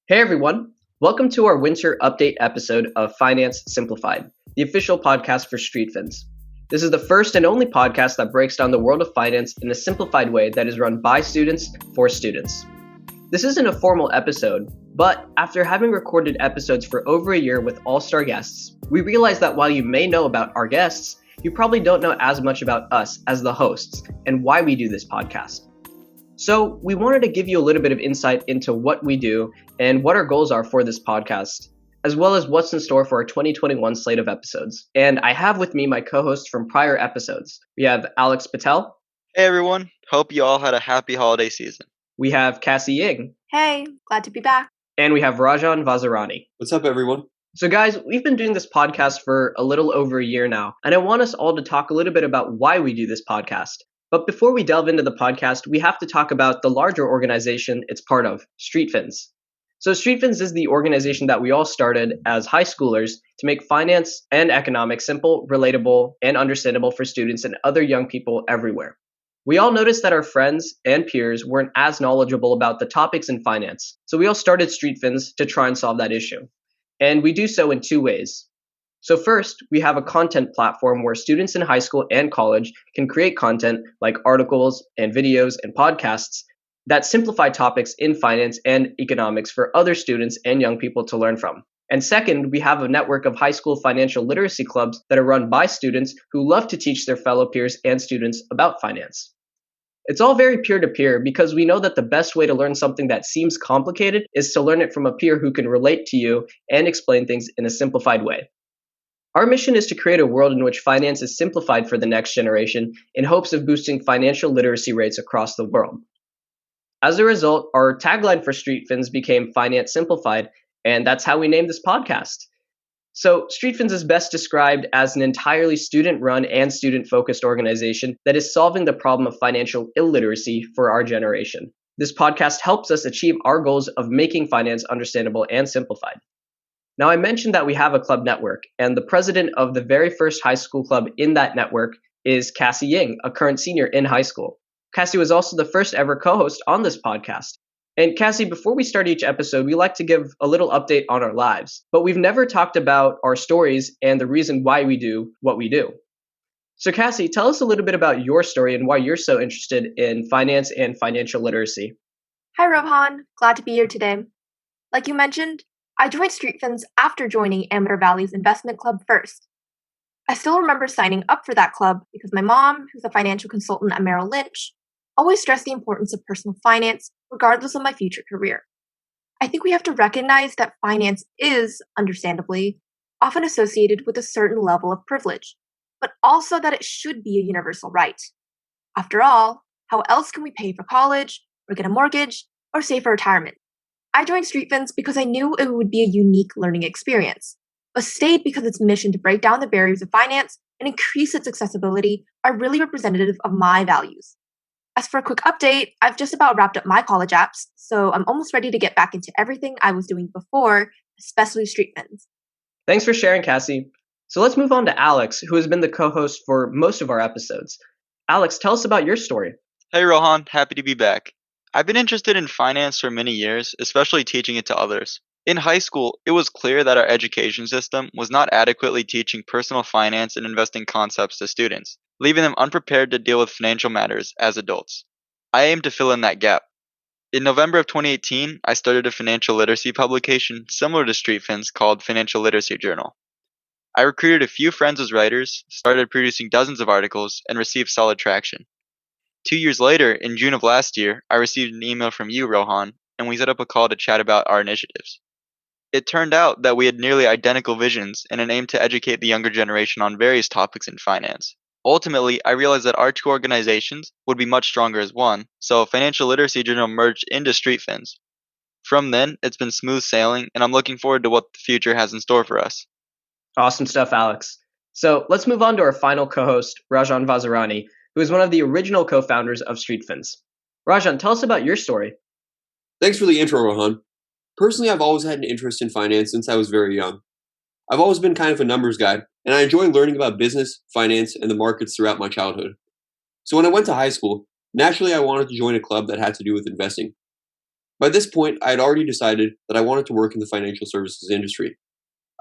Hey everyone, welcome to our winter update episode of Finance Simplified, the official podcast for Street Fins. This is the first and only podcast that breaks down the world of finance in a simplified way that is run by students for students. This isn't a formal episode, but after having recorded episodes for over a year with all-star guests, we realized that while you may know about our guests, you probably don't know as much about us as the hosts and why we do this podcast. So we wanted to give you a little bit of insight into what we do and what our goals are for this podcast, as well as what's in store for our 2021 slate of episodes. And I have with me my co-hosts from prior episodes. We have Alex Patel. Hey everyone, hope you all had a happy holiday season. We have Cassie Ying. Hey, glad to be back. And we have Rajan Vazirani. What's up, everyone? So guys, we've been doing this podcast for a little over a year now, and I want us all to talk a little bit about why we do this podcast. But before we delve into the podcast, we have to talk about the larger organization it's part of, Street Fins. So Street Fins is the organization that we all started as high schoolers to make finance and economics simple, relatable, and understandable for students and other young people everywhere. We all noticed that our friends and peers weren't as knowledgeable about the topics in finance, so we all started Street Fins to try and solve that issue. And we do so in two ways. So first, we have a content platform where students in high school and college can create content like articles and videos and podcasts that simplify topics in finance and economics for other students and young people to learn from. And second, we have a network of high school financial literacy clubs that are run by students who love to teach their fellow peers and students about finance. It's all very peer-to-peer because we know that the best way to learn something that seems complicated is to learn it from a peer who can relate to you and explain things in a simplified way. Our mission is to create a world in which finance is simplified for the next generation in hopes of boosting financial literacy rates across the world. As a result, our tagline for Street Fins became Finance Simplified, and that's how we named this podcast. So Street Fins is best described as an entirely student-run and student-focused organization that is solving the problem of financial illiteracy for our generation. This podcast helps us achieve our goals of making finance understandable and simplified. Now, I mentioned that we have a club network, and the president of the very first high school club in that network is Cassie Ying, a current senior in high school. Cassie was also the first ever co-host on this podcast. And Cassie, before we start each episode, we like to give a little update on our lives, but we've never talked about our stories and the reason why we do what we do. So Cassie, tell us a little bit about your story and why you're so interested in finance and financial literacy. Hi, Rohan. Glad to be here today. Like you mentioned, I joined Street Fins after joining Amateur Valley's investment club first. I still remember signing up for that club because my mom, who's a financial consultant at Merrill Lynch, always stressed the importance of personal finance regardless of my future career. I think we have to recognize that finance is, understandably, often associated with a certain level of privilege, but also that it should be a universal right. After all, how else can we pay for college, or get a mortgage, or save for retirement? I joined Street Fins because I knew it would be a unique learning experience, but stayed because its mission to break down the barriers of finance and increase its accessibility are really representative of my values. As for a quick update, I've just about wrapped up my college apps, so I'm almost ready to get back into everything I was doing before, especially Street Fins. Thanks for sharing, Cassie. So let's move on to Alex, who has been the co-host for most of our episodes. Alex, tell us about your story. Hey Rohan, happy to be back. I've been interested in finance for many years, especially teaching it to others. In high school, it was clear that our education system was not adequately teaching personal finance and investing concepts to students, leaving them unprepared to deal with financial matters as adults. I aim to fill in that gap. In November of 2018, I started a financial literacy publication similar to Street Fins called Financial Literacy Journal. I recruited a few friends as writers, started producing dozens of articles, and received solid traction. 2 years later, in June of last year, I received an email from you, Rohan, and we set up a call to chat about our initiatives. It turned out that we had nearly identical visions and an aim to educate the younger generation on various topics in finance. Ultimately, I realized that our two organizations would be much stronger as one, so Financial Literacy Journal merged into Street Fins. From then, it's been smooth sailing, and I'm looking forward to what the future has in store for us. Awesome stuff, Alex. So let's move on to our final co-host, Rajan Vazirani, who is one of the original co-founders of Street Fins. Rajan, tell us about your story. Thanks for the intro, Rohan. Personally, I've always had an interest in finance since I was very young. I've always been kind of a numbers guy, and I enjoy learning about business, finance, and the markets throughout my childhood. So when I went to high school, naturally I wanted to join a club that had to do with investing. By this point, I had already decided that I wanted to work in the financial services industry.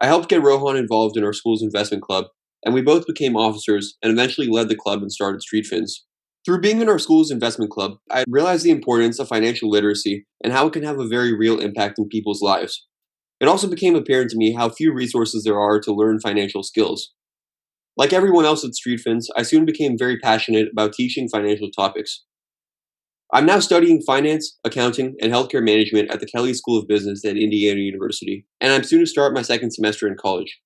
I helped get Rohan involved in our school's investment club, and we both became officers and eventually led the club and started Street Fins. Through being in our school's investment club, I realized the importance of financial literacy and how it can have a very real impact in people's lives. It also became apparent to me how few resources there are to learn financial skills. Like everyone else at Street Fins, I soon became very passionate about teaching financial topics. I'm now studying finance, accounting, and healthcare management at the Kelley School of Business at Indiana University, and I'm soon to start my second semester in college.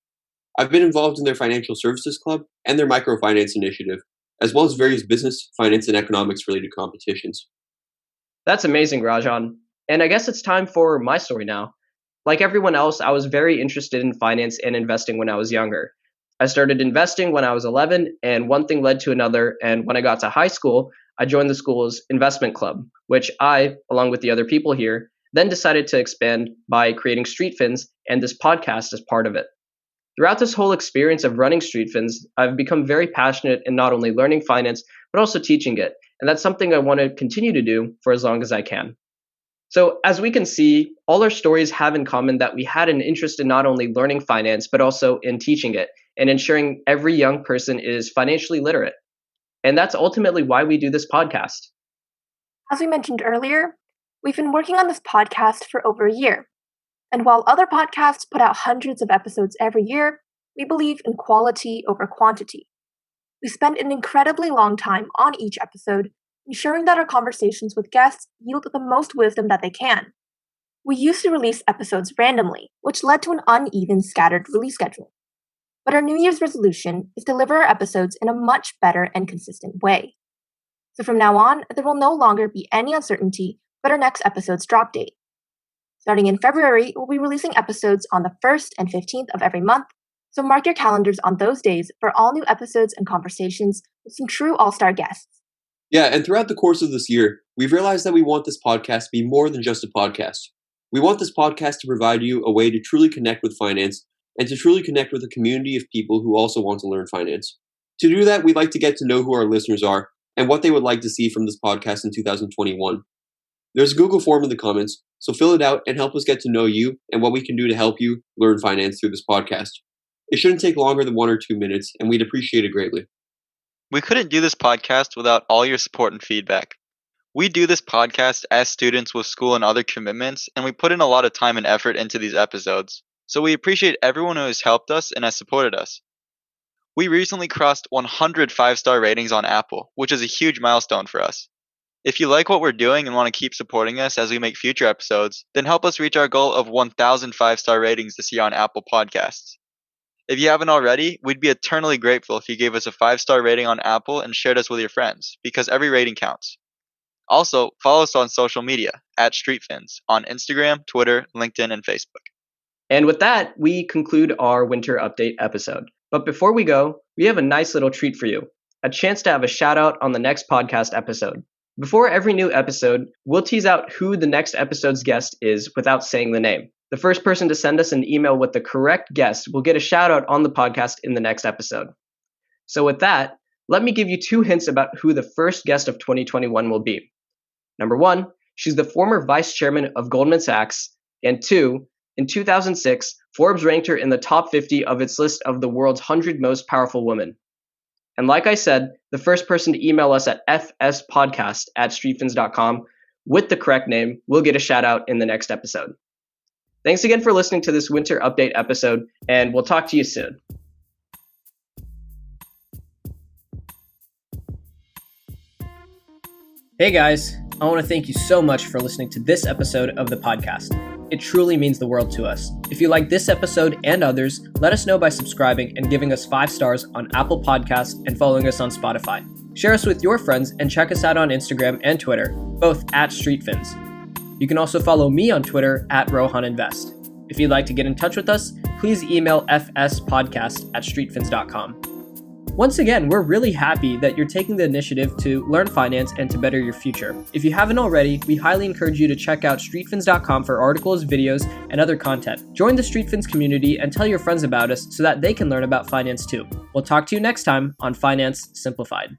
I've been involved in their financial services club and their microfinance initiative, as well as various business, finance, and economics related competitions. That's amazing, Rajan. And I guess it's time for my story now. Like everyone else, I was very interested in finance and investing when I was younger. I started investing when I was 11, and one thing led to another, and when I got to high school, I joined the school's investment club, which I, along with the other people here, then decided to expand by creating Street Fins and this podcast as part of it. Throughout this whole experience of running Street Fins, I've become very passionate in not only learning finance, but also teaching it, and that's something I want to continue to do for as long as I can. So as we can see, all our stories have in common that we had an interest in not only learning finance, but also in teaching it and ensuring every young person is financially literate. And that's ultimately why we do this podcast. As we mentioned earlier, we've been working on this podcast for over a year. And while other podcasts put out hundreds of episodes every year, we believe in quality over quantity. We spend an incredibly long time on each episode, ensuring that our conversations with guests yield the most wisdom that they can. We used to release episodes randomly, which led to an uneven, scattered release schedule. But our New Year's resolution is to deliver our episodes in a much better and consistent way. So from now on, there will no longer be any uncertainty about our next episode's drop date. Starting in February, we'll be releasing episodes on the 1st and 15th of every month, so mark your calendars on those days for all new episodes and conversations with some true all-star guests. Yeah, and throughout the course of this year, we've realized that we want this podcast to be more than just a podcast. We want this podcast to provide you a way to truly connect with finance and to truly connect with a community of people who also want to learn finance. To do that, we'd like to get to know who our listeners are and what they would like to see from this podcast in 2021. There's a Google form in the comments, so fill it out and help us get to know you and what we can do to help you learn finance through this podcast. It shouldn't take longer than 1 or 2 minutes, and we'd appreciate it greatly. We couldn't do this podcast without all your support and feedback. We do this podcast as students with school and other commitments, and we put in a lot of time and effort into these episodes. So we appreciate everyone who has helped us and has supported us. We recently crossed 100 5-star ratings on Apple, which is a huge milestone for us. If you like what we're doing and want to keep supporting us as we make future episodes, then help us reach our goal of 1,000 5-star ratings this year on Apple Podcasts. If you haven't already, we'd be eternally grateful if you gave us a 5-star rating on Apple and shared us with your friends, because every rating counts. Also, follow us on social media, at StreetFins, on Instagram, Twitter, LinkedIn, and Facebook. And with that, we conclude our winter update episode. But before we go, we have a nice little treat for you, a chance to have a shout out on the next podcast episode. Before every new episode, we'll tease out who the next episode's guest is without saying the name. The first person to send us an email with the correct guest will get a shout out on the podcast in the next episode. So with that, let me give you 2 hints about who the first guest of 2021 will be. Number 1, she's the former vice chairman of Goldman Sachs. And 2, in 2006, Forbes ranked her in the top 50 of its list of the world's 100 most powerful women. And like I said, the first person to email us at fspodcast@streetfins.com with the correct name will get a shout out in the next episode. Thanks again for listening to this winter update episode, and we'll talk to you soon. Hey guys, I want to thank you so much for listening to this episode of the podcast. It truly means the world to us. If you like this episode and others, let us know by subscribing and giving us 5 stars on Apple Podcasts and following us on Spotify. Share us with your friends and check us out on Instagram and Twitter, both at StreetFins. You can also follow me on Twitter at RohanInvest. If you'd like to get in touch with us, please email fspodcast@streetfins.com. Once again, we're really happy that you're taking the initiative to learn finance and to better your future. If you haven't already, we highly encourage you to check out streetfins.com for articles, videos, and other content. Join the StreetFins community and tell your friends about us so that they can learn about finance too. We'll talk to you next time on Finance Simplified.